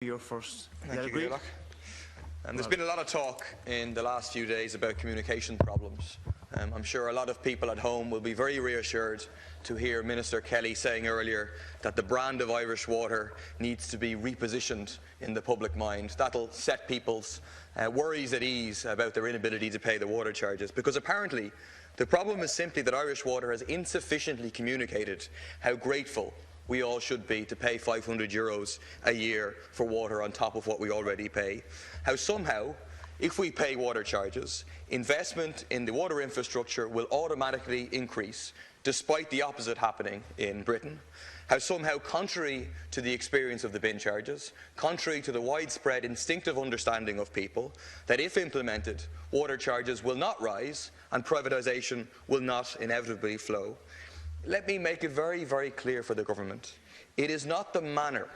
You're first. Thank you, Gaelic. There's been a lot of talk in the last few days about communication problems. I'm sure a lot of people at home will be very reassured to hear Minister Kelly saying earlier that the brand of Irish water needs to be repositioned in the public mind. That'll set people's worries at ease about their inability to pay the water charges, because apparently the problem is simply that Irish Water has insufficiently communicated how grateful we all should be to pay €500 a year for water on top of what we already pay. How somehow, if we pay water charges, investment in the water infrastructure will automatically increase, despite the opposite happening in Britain. How somehow, contrary to the experience of the bin charges, contrary to the widespread instinctive understanding of people, that if implemented, water charges will not rise and privatisation will not inevitably flow. Let me make it very, very clear for the government. It is not the manner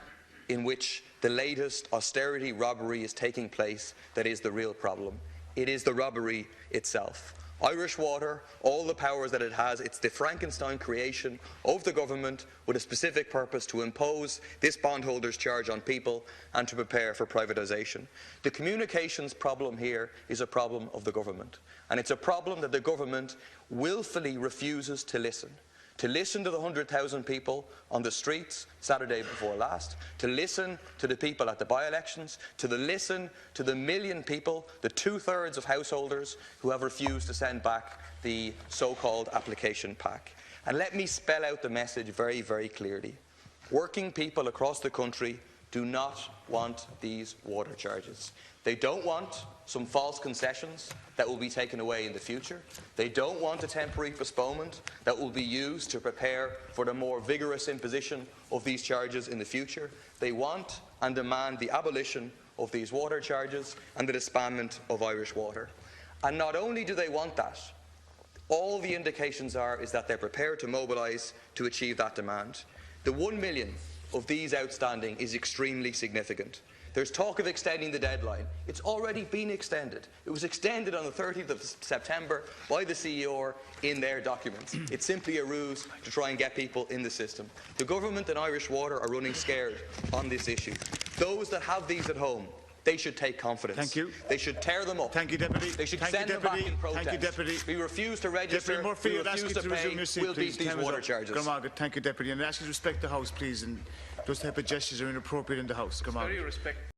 in which the latest austerity robbery is taking place that is the real problem. It is the robbery itself. Irish Water, all the powers that it has, it's the Frankenstein creation of the government with a specific purpose to impose this bondholders' charge on people and to prepare for privatisation. The communications problem here is a problem of the government, and it's a problem that the government willfully refuses to listen to the 100,000 people on the streets Saturday before last, to listen to the people at the by-elections, to listen to the million people, the two-thirds of householders who have refused to send back the so-called application pack. And let me spell out the message very, very clearly. Working people across the country do not want these water charges. They don't want some false concessions that will be taken away in the future. They don't want a temporary postponement that will be used to prepare for the more vigorous imposition of these charges in the future. They want and demand the abolition of these water charges and the disbandment of Irish Water. And not only do they want that, all the indications is that they're prepared to mobilise to achieve that demand. The 1 million of these outstanding is extremely significant. There's talk of extending the deadline. It's already been extended. It was extended on the 30th of September by the CER in their documents. It's simply a ruse to try and get people in the system. The government and Irish Water are running scared on this issue. Those that have these at home, they should take confidence. Thank you. They should tear them up. Thank you, Deputy. They should Thank send you, them back in protest. Thank you, Deputy. We refuse to register. Deputy Murphy, we refuse to pay. We'll beat these water charges. Thank you, Deputy. And I ask you to respect the House, please. And those type of gestures are inappropriate in the House.